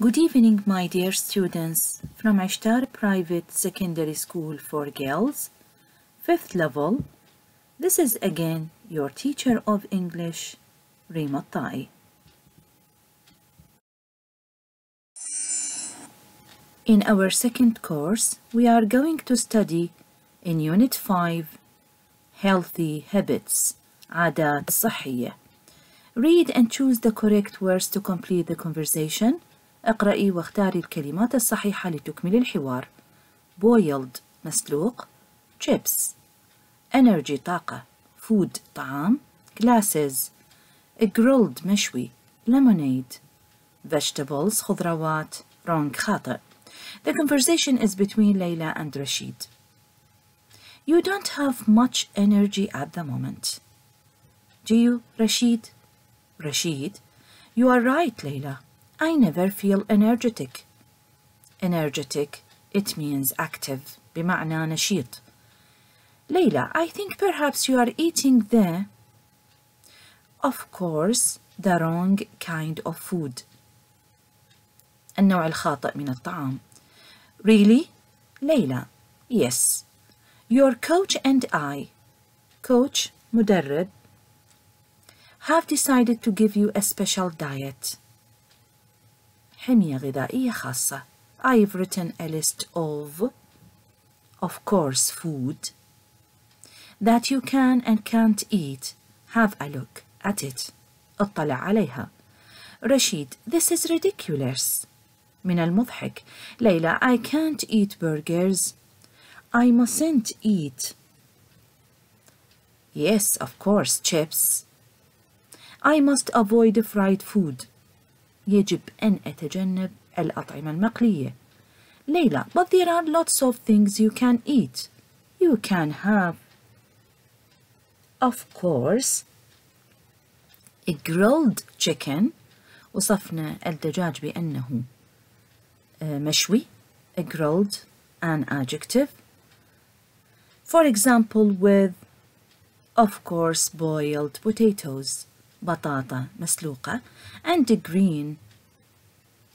Good evening, my dear students, from عشتار Private Secondary School for Girls, 5th level. This is again your teacher of English, ريما الطائي. In our second course, we are going to study in Unit 5, Healthy Habits, عادات صحية. Read and choose the correct words to complete the conversation. اقرأي واختاري الكلمات الصحيحة لتكمل الحوار. Boiled مسلوق. Chips energy طاقة. Food طعام. Glasses grilled مشوي. Lemonade vegetables خضروات. Wrong خاطئ. The conversation is between Layla and Rashid. You don't have much energy at the moment. Do you, Rashid? Rashid, you are right, Layla. I never feel energetic. Energetic, it means active, بمعنى نشيط. Layla, I think perhaps you are eating of course, the wrong kind of food. النوع الخاطئ من الطعام. Really? Layla, yes. Your coach and I, coach, مدرب, have decided to give you a special diet. حمية غذائية خاصة. I've written a list of course, food that you can and can't eat. Have a look at it. اطلع عليها. Rashid, this is ridiculous. من المضحك. Layla, I can't eat burgers. I mustn't eat. Yes, of course, chips. I must avoid fried food. يجب أن أتجنب الأطعمة المقلية. Layla, but there are lots of things you can eat. You can have, of course, a grilled chicken. وصفنا الدجاج بأنه مشوي. A grilled, an adjective. For example, with, of course, boiled potatoes. بطاطا مسلوقة. And green,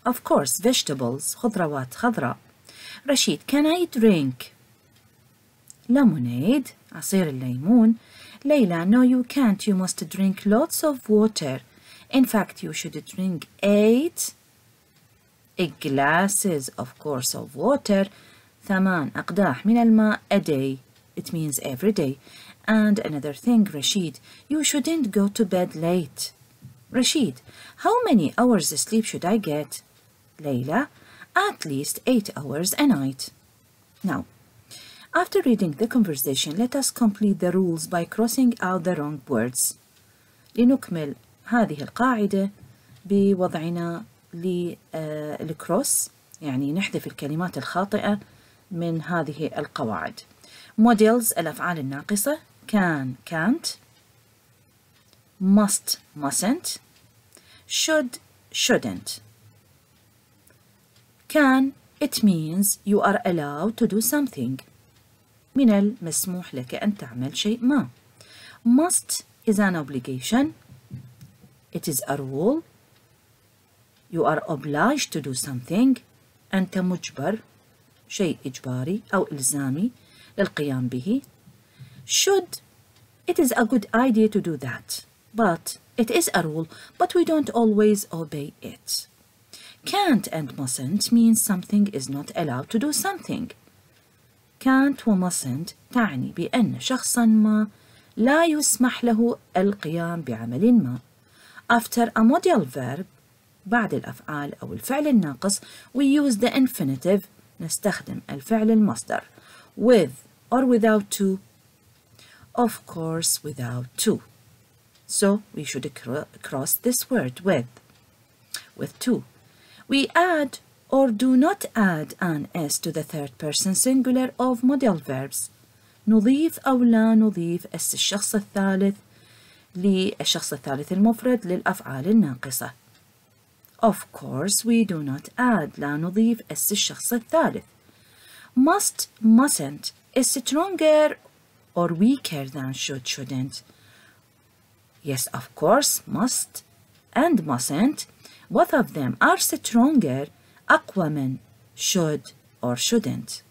of course, vegetables. خضروات خضراء. Rashid, can I drink lemonade? عصير الليمون. Layla, no you can't. You must drink lots of water. In fact, you should drink 8 glasses, of course, of water. 8 أقداح من الماء a day. It means every day. And another thing, Rashid, you shouldn't go to bed late. Rashid, how many hours of sleep should I get? Layla, at least 8 hours a night. Now, after reading the conversation, let us complete the rules by crossing out the wrong words. لنكمل هذه القاعدة بوضعنا للكروس، يعني نحذف الكلمات الخاطئة من هذه القواعد. Models الأفعال الناقصة. Can, can't. Must, mustn't. Should, shouldn't. Can, it means you are allowed to do something. من المسموح لك أن تعمل شيء ما. Must is an obligation. It is a rule. You are obliged to do something. أنت مجبر، شيء إجباري أو إلزامي للقيام به. Should, it is a good idea to do that, but it is a rule, but we don't always obey it. Can't and mustn't means something is not allowed to do something. Can't و mustn't تعني بأن شخصا ما لا يسمح له القيام بعمل ما. After a modal verb, بعد الأفعال أو الفعل الناقص, we use the infinitive. نستخدم الفعل المصدر. With or without to. Of course, without to. So we should cross this word with to. We add or do not add an s to the third person singular of modal verbs. نضيف أو لا نضيف اس الشخص الثالث للشخص الثالث المفرد للأفعال الناقصة. Of course, we do not add. لا نضيف اس الشخص الثالث. Must, mustn't is stronger or weaker than should, shouldn't. Yes, of course, must and mustn't, both of them are stronger أقوى من should or shouldn't.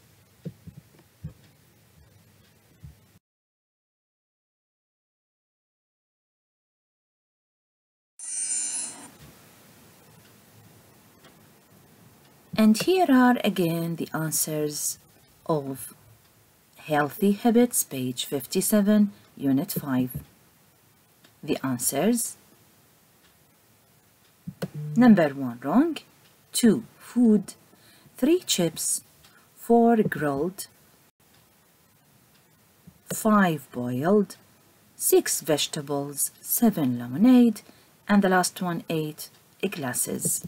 And here are again the answers of Healthy Habits, page 57, Unit 5. The answers: number 1 wrong, 2 food, 3 chips, 4 grilled, 5 boiled, 6 vegetables, 7 lemonade, and the last one 8 glasses.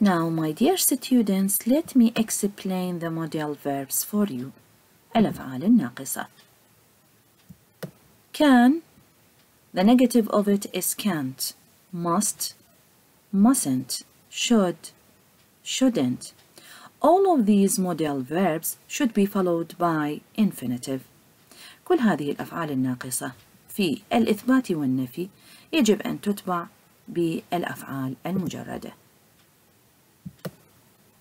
Now, my dear students, let me explain the modal verbs for you. الأفعال الناقصة. Can, the negative of it is can't, must, mustn't, should, shouldn't. All of these modal verbs should be followed by infinitive. كل هذه الأفعال الناقصة في الإثبات والنفي يجب أن تتبع بالأفعال المجردة.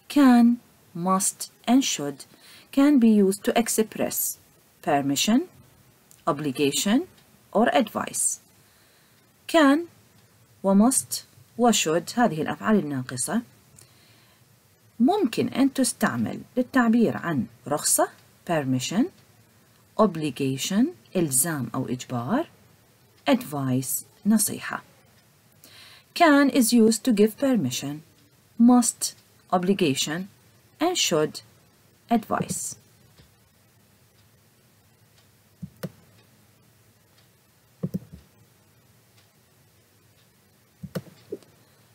Can, must, and should can be used to express permission, obligation, or advice. Can وmust وshould هذه الأفعال الناقصة ممكن أن تستعمل للتعبير عن رخصة permission, obligation إلزام أو إجبار, advice نصيحة. Can is used to give permission, must obligation, and should advice.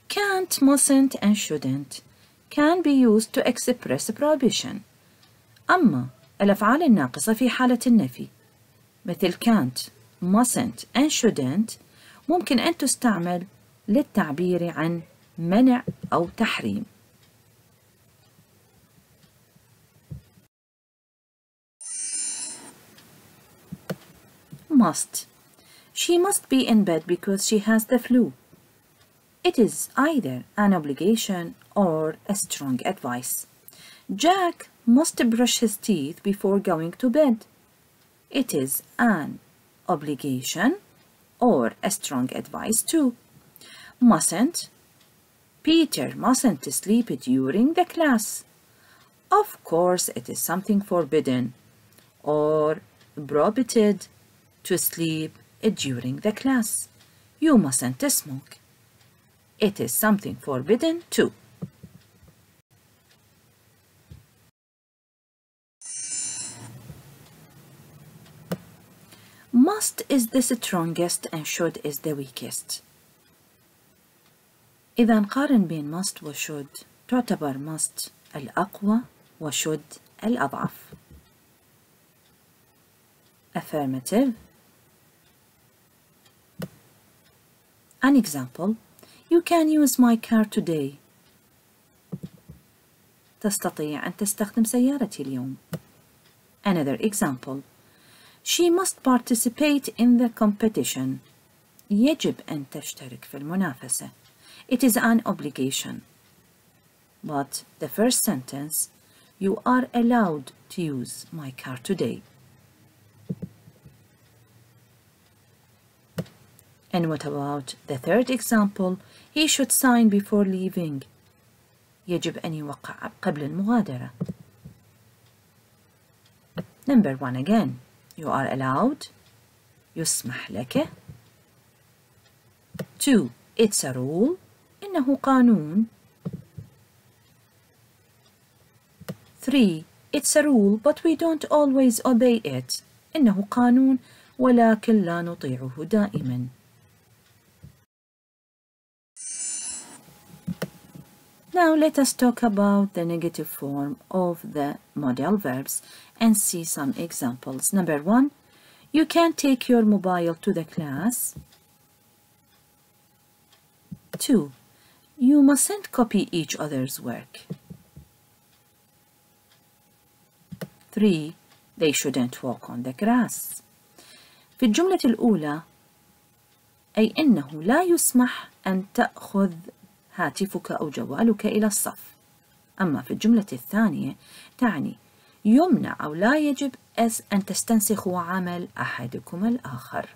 Can't, mustn't, and shouldn't can be used to express prohibition. أما الأفعال الناقصة في حالة النفي مثل can't, mustn't, and shouldn't ممكن أن تستعمل للتعبير عن منع أو تحريم. Must. She must be in bed because she has the flu. It is either an obligation or a strong advice. Jack must brush his teeth before going to bed. It is an obligation or a strong advice too. Mustn't. Peter mustn't sleep during the class. Of course, it is something forbidden or prohibited to sleep during the class. You mustn't smoke. It is something forbidden too. Must is the strongest and should is the weakest. إذا نقارن بين must و should تعتبر must الأقوى و should الأضعف. Affirmative. An example: You can use my car today. تستطيع أن تستخدم سيارتي اليوم. Another example: She must participate in the competition. يجب أن تشترك في المنافسة. It is an obligation. But the first sentence: You are allowed to use my car today. And what about the third example? He should sign before leaving. يجب أن يوقع قبل المغادرة. Number 1 again. You are allowed. يسمح لك. 2. It's a rule. إنه قانون. 3. It's a rule but we don't always obey it. إنه قانون ولكن لا نطيعه دائما. Now let us talk about the negative form of the modal verbs and see some examples. Number 1. You can't take your mobile to the class. 2. You mustn't copy each other's work. 3. They shouldn't walk on the grass. في الجملة الأولى أي أنه لا يسمح أن تأخذ هاتفك أو جوالك إلى الصف. أما في الجملة الثانية تعني يمنع أو لا يجب أن تستنسخوا عمل أحدكم الآخر.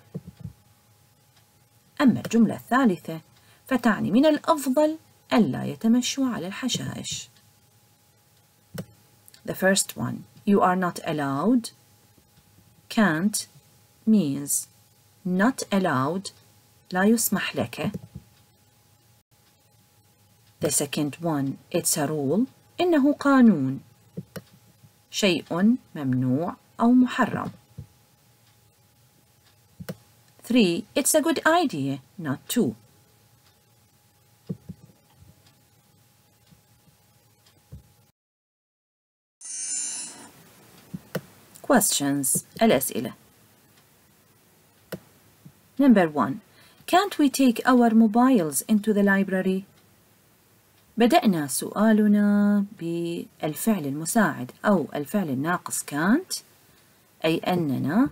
أما الجملة الثالثة فتعني من الأفضل ألا يتمشوا على الحشائش. The first one, you are not allowed. Can't means not allowed, لا يسمح لك. The second one, it's a rule, إنه قانون، شيء ممنوع أو محرم. 3, it's a good idea not to. Questions. الأسئلة. Number 1. Can't we take our mobiles into the library? بدأنا سؤالنا بالفعل المساعد أو الفعل الناقص can't، أي أننا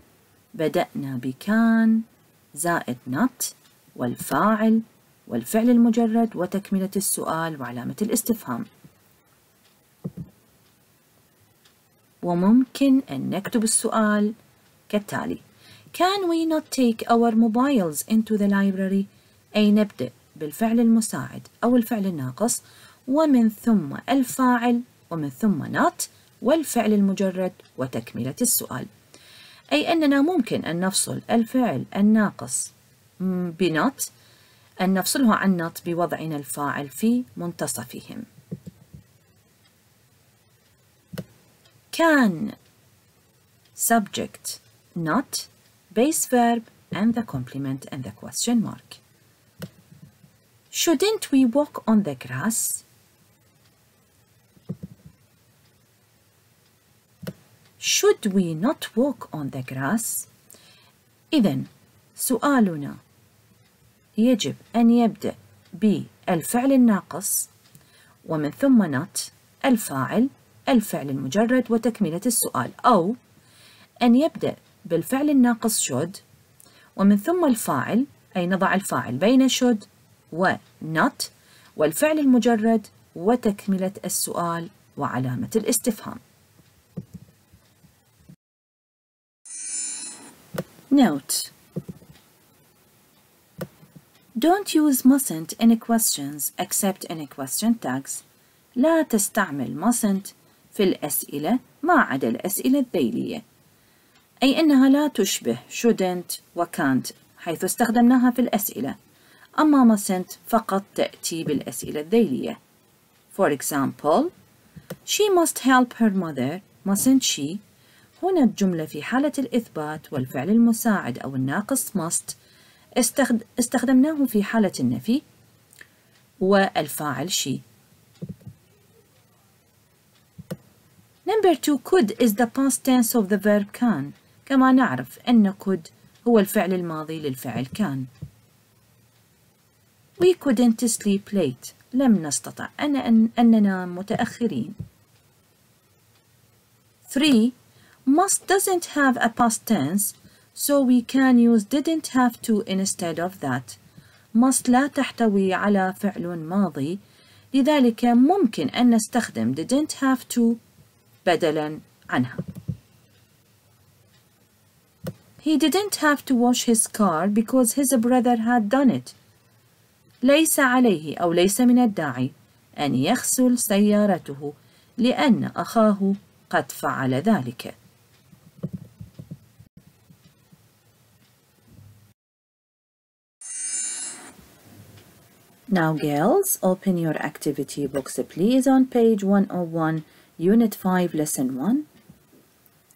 بدأنا بكان زائد not والفاعل والفعل المجرد وتكملة السؤال وعلامة الاستفهام. وممكن أن نكتب السؤال كالتالي: Can we not take our mobiles into the library؟ أي نبدأ بالفعل المساعد أو الفعل الناقص ومن ثم الفاعل ومن ثم not والفعل المجرد وتكملة السؤال، أي أننا ممكن أن نفصل الفعل الناقص بنot، أن نفصله عن not بوضعنا الفاعل في منتصفهم. Can subject not base verb and the complement and the question mark. Shouldn't we walk on the grass? Should we not walk on the grass? إذن سؤالنا يجب أن يبدأ بالفعل الناقص ومن ثم not الفاعل الفعل المجرد وتكملة السؤال، أو أن يبدأ بالفعل الناقص should ومن ثم الفاعل، أي نضع الفاعل بين should و not والفعل المجرد وتكملة السؤال وعلامة الاستفهام. Note: Don't use mustn't in questions except in question tags. لا تستعمل mustn't في الأسئلة ما عدا الأسئلة الذيلية، أي أنها لا تشبه shouldn't و can't حيث استخدمناها في الأسئلة، أما mustn't فقط تأتي بالأسئلة الذيلية. For example, she must help her mother, mustn't she؟ هنا الجملة في حالة الإثبات والفعل المساعد أو الناقص must استخدمناه في حالة النفي والفاعل she. Number 2, could is the past tense of the verb can. كما نعرف أن could هو الفعل الماضي للفعل كان. We couldn't sleep late. لم نستطع أن ننام متأخرين. 3. Must doesn't have a past tense, so we can use didn't have to instead of that. must لا تحتوي على فعل ماضي، لذلك ممكن أن نستخدم didn't have to بدلاً عنها. He didn't have to wash his car because his brother had done it. ليس عليه أو ليس من الداعي أن يغسل سيارته لأن أخاه قد فعل ذلك. Now girls, open your activity books please on page 101, Unit 5, Lesson 1.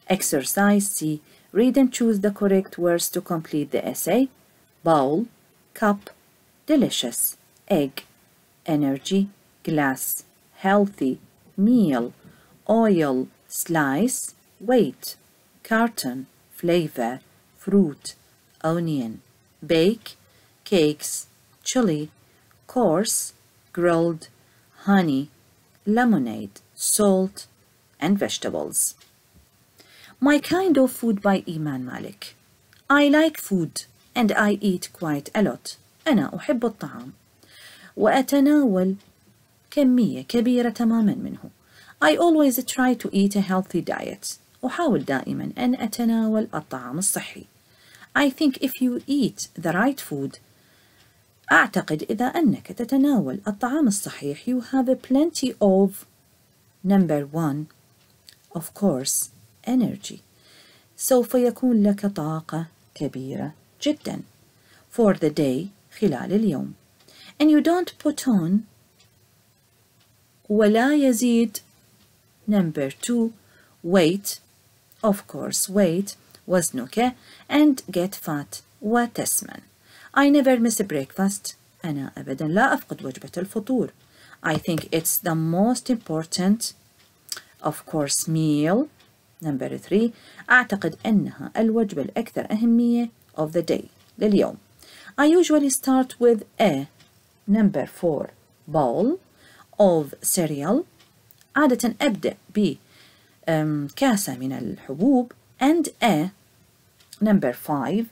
Exercise C. Read and choose the correct words to complete the essay. Bowl, cup, delicious, egg, energy, glass, healthy, meal, oil, slice, weight, carton, flavor, fruit, onion, bake, cakes, chili, course, grilled, honey, lemonade, salt, and vegetables. My Kind of Food by Iman Malik. I like food. and I eat quite a lot. أنا أحب الطعام وأتناول كمية كبيرة تماما منه. I always try to eat a healthy diet. أحاول دائما أن أتناول الطعام الصحي. I think if you eat the right food, أعتقد إذا أنك تتناول الطعام الصحيح you have plenty of number 1 of course energy. سوف يكون لك طاقة كبيرة جدا for the day خلال اليوم. and you don't put on ولا يزيد number 2 weight of course weight وزنك and get fat وتسمن. I never miss a breakfast. أنا أبدا لا أفقد وجبة الفطور. I think it's the most important of course meal. number 3 أعتقد أنها الوجبة الأكثر أهمية of the day لليوم. I usually start with a number 4 bowl of cereal. عادة أبدأ بكاسة من الحبوب and a number 5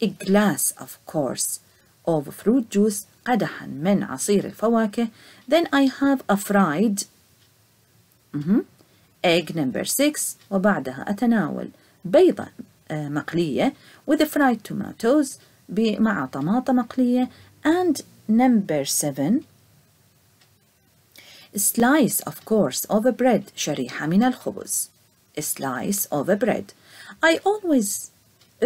a glass of course of fruit juice قدحا من عصير الفواكه. then I have a fried egg number 6 وبعدها أتناول بيضة مقلية with fried tomatoes مع طماطم مقلية and number 7 slice of course of bread شريحة من الخبز. a slice of bread. I always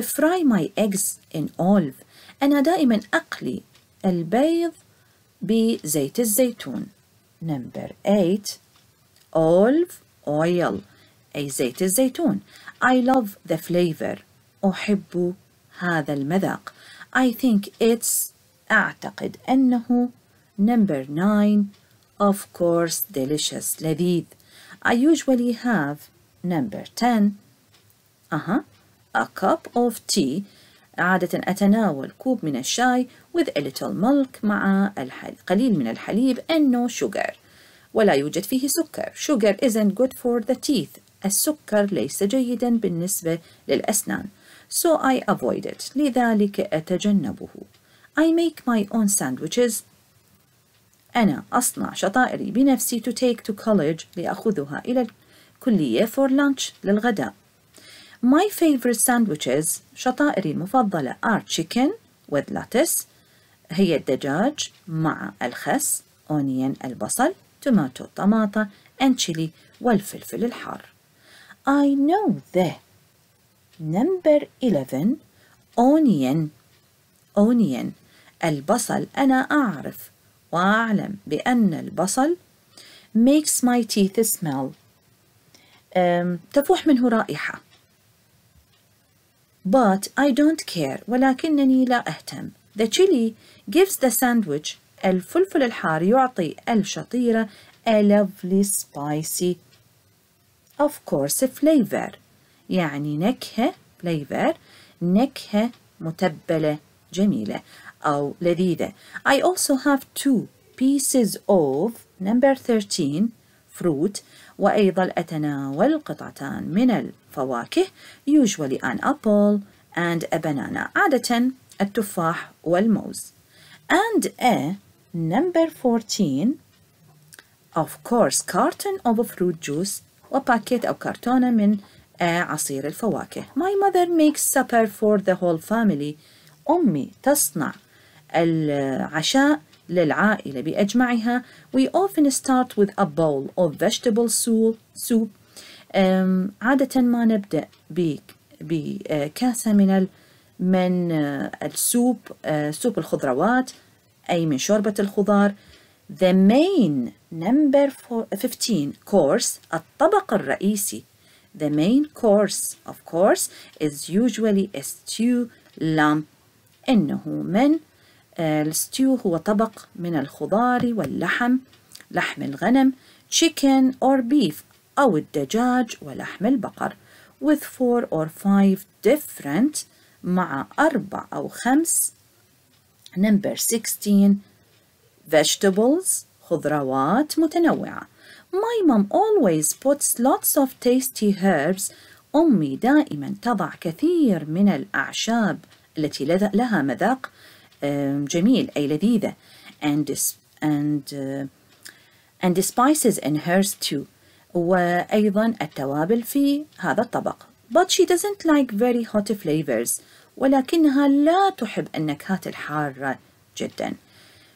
fry my eggs in olive. أنا دائما أقلي البيض بزيت الزيتون. number 8 olive oil أي زيت الزيتون. I love the flavor. أحب هذا المذاق. I think it's أعتقد أنه number 9 of course delicious لذيذ. I usually have number 10 a cup of tea. عادة أتناول كوب من الشاي with a little milk مع قليل من الحليب and no sugar ولا يوجد فيه سكر. sugar isn't good for the teeth. السكر ليس جيدا بالنسبة للأسنان. so I avoid it. لذلك أتجنبه. I make my own sandwiches. أنا أصنع شطائري بنفسي to take to college لأخذها إلى الكلية for lunch للغداء. My favorite sandwiches شطائري المفضلة are chicken with lettuce هي الدجاج مع الخس onion البصل tomato طماطة and chili والفلفل الحار. I know the number 11 onion البصل. أنا أعرف وأعلم بأن البصل makes my teeth smell تفوح منه رائحة. but I don't care ولكنني لا أهتم. the chili gives the sandwich الفلفل الحار يعطي الشطيرة a lovely spicy of course flavor يعني نكهة flavor نكهة متبلة جميلة أو لذيذة. I also have 2 pieces of number 13 fruit وأيضا أتناول قطعتان من الفواكه usually an apple and a banana عادة التفاح والموز. and a number 14 of course carton of fruit juice وباكيت أو كرتونة من عصير الفواكه. my mother makes supper for the whole family. أمي تصنع العشاء للعائلة بأجمعها. we often start with a bowl of vegetable soup. عادة ما نبدأ بكاسة من السوب سوب الخضروات أي من شوربة الخضار. the main number 15 course الطبق الرئيسي. the main course of course is usually a stew lamb. إنه من الستيو هو طبق من الخضار واللحم لحم الغنم chicken or beef أو الدجاج ولحم البقر with 4 or 5 different مع 4 أو 5 number 16 vegetables خضروات متنوعة. my mom always puts lots of tasty herbs. أمي دائما تضع كثير من الأعشاب التي لها مذاق جميل أي لذيذة and spices in hers too. وأيضا التوابل في هذا الطبق. But she doesn't like very hot flavors. ولكنها لا تحب النكهات الحارة جدا.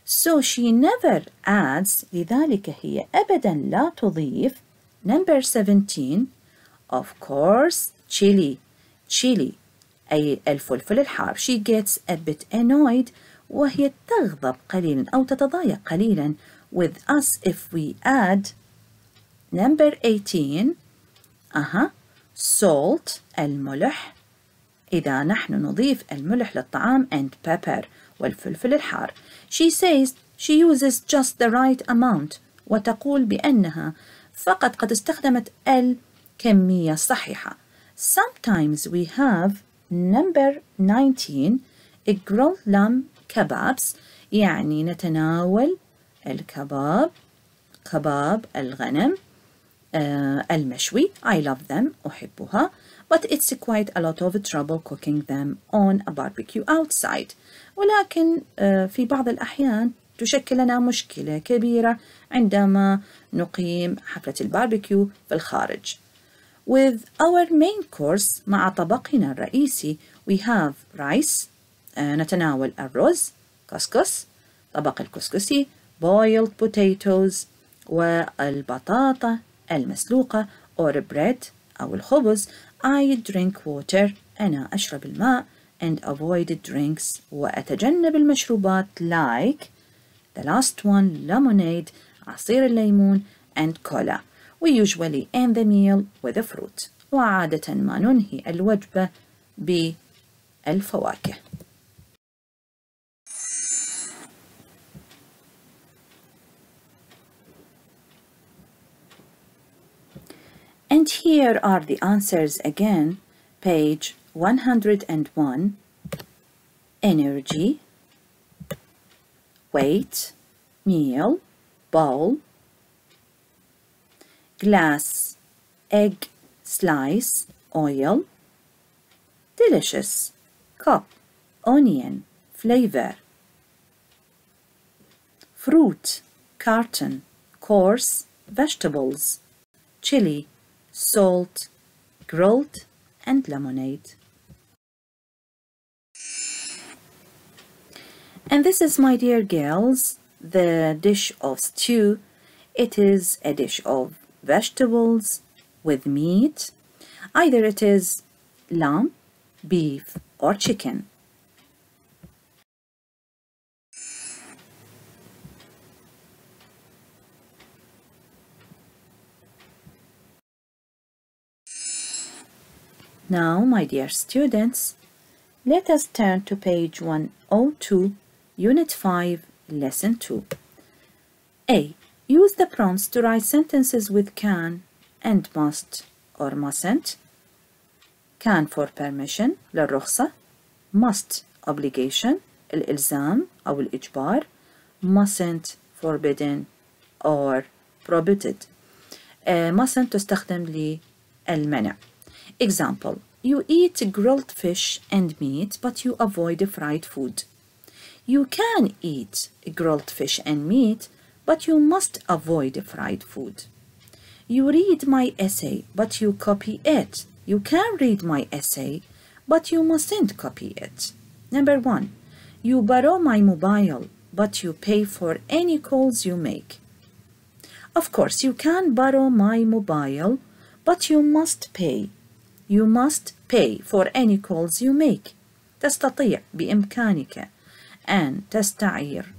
So she never adds. لذلك هي أبدا لا تضيف. Number 17. Of course, chili أي الفلفل الحار. She gets a bit annoyed. وهي تغضب قليلا أو تتضايق قليلا with us if we add. Number 18. Salt الملح. إذا نحن نضيف الملح للطعام and pepper والفلفل الحار. She says she uses just the right amount. وتقول بأنها فقط قد استخدمت الكمية الصحيحة. Sometimes we have. Number 19. grilled lamb kebabs. يعني نتناول الكباب الغنم المشوي. I love them. أحبها. But it's quite a lot of trouble cooking them on a barbecue outside. ولكن في بعض الأحيان تشكل لنا مشكلة كبيرة عندما نقيم حفلة الباربيكيو في الخارج. With our main course مع طبقنا الرئيسي we have rice. نتناول الرز كسكس طبق الكسكسي boiled potatoes والبطاطا المسلوقة or bread أو الخبز. I drink water. أنا أشرب الماء and avoid drinks. وأتجنب المشروبات like the last one lemonade عصير الليمون and cola. We usually end the meal with a fruit. وعادة ما ننهي الوجبة بالفواكه. And here are the answers again. Page 101. Energy, weight, meal, bowl, glass, egg, slice, oil, delicious, cup, onion, flavor, fruit, carton, course, vegetables, chili, salt, grilled, and lemonade. And this is, my dear girls, the dish of stew. It is a dish of vegetables with meat. Either it is lamb, beef, or chicken. Now, my dear students, let us turn to page 102, Unit 5, Lesson 2. A. Use the prompts to write sentences with can and must or mustn't. Can for permission, للرخصة. Must, obligation, الإلزام أو الإجبار. Mustn't, forbidden or prohibited. mustn't تستخدم للمنع. Example. You eat grilled fish and meat, but you avoid fried food. You can eat grilled fish and meat, but you must avoid fried food. You read my essay, but you copy it. You can read my essay, but you mustn't copy it. Number 1. You borrow my mobile, but you pay for any calls you make. Of course, you can borrow my mobile, but you must pay. You must pay for any calls you make. تستطيع بإمكانك أن تستعير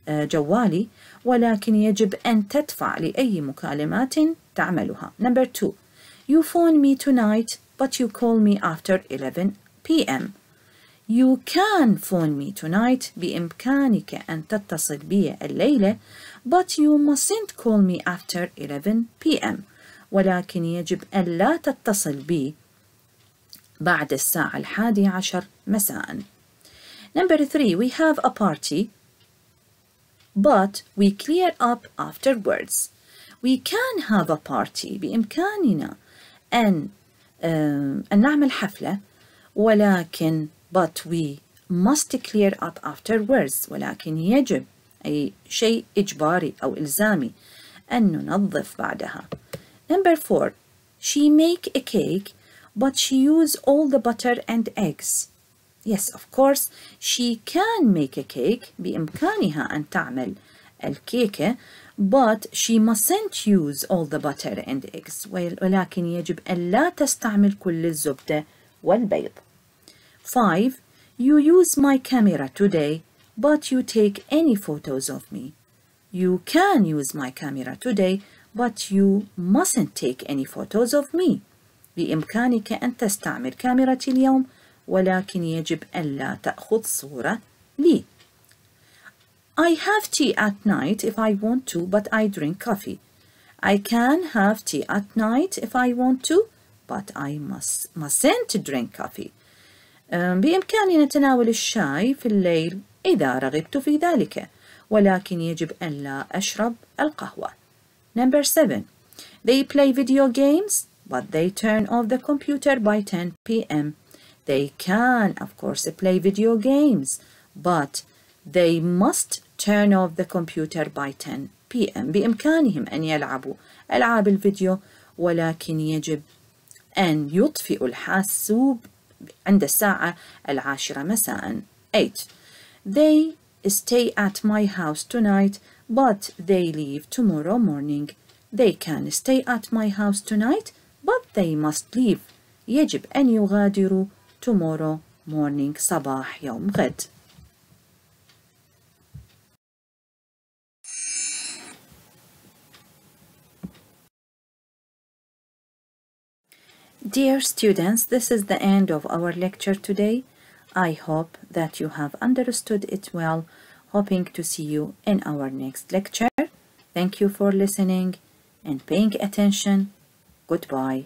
جوالي، ولكن يجب أن تدفع لأي مكالمات تعملها. Number 2. You phone me tonight, but you call me after 11 p.m. You can phone me tonight. بإمكانك أن تتصل بي الليلة, but you mustn't call me after 11 p.m. ولكن يجب أن لا تتصل بي بعد الساعة 11 مساء. Number 3. We have a party, but we clear up afterwards. We can have a party. بإمكاننا أن نعمل حفلة, ولكن but we must clear up afterwards، ولكن يجب، أي شيء إجباري أو إلزامي، أن ننظف بعدها. Number 4. She make a cake but she use all the butter and eggs. Yes, of course, she can make a cake. بإمكانها أن تعمل الكيكة but she mustn't use all the butter and eggs. ولكن يجب أن لا تستعمل كل الزبدة والبيض. 5. You use my camera today but you take any photos of me. You can use my camera today but you mustn't take any photos of me. بإمكانك أن تستعمل كاميرتي اليوم ولكن يجب أن لا تأخذ صورة لي. I have tea at night if I want to, but I drink coffee. I can have tea at night if I want to, but I mustn't drink coffee. بإمكاني نتناول الشاي في الليل إذا رغبت في ذلك، ولكن يجب أن لا أشرب القهوة. Number 7. They play video games, but they turn off the computer by 10 p.m. They can, of course, play video games, but they must turn off the computer by 10 p.m. بإمكانهم أن يلعبوا ألعاب الفيديو ولكن يجب أن يطفئوا الحاسوب عند الساعة 10 مساء. 8. They stay at my house tonight, but they leave tomorrow morning. They can stay at my house tonight, but they must leave. يجب أن يغادروا tomorrow morning صباح يوم غد. Dear students, this is the end of our lecture today. I hope that you have understood it well. Hoping to see you in our next lecture. Thank you for listening and paying attention. Goodbye.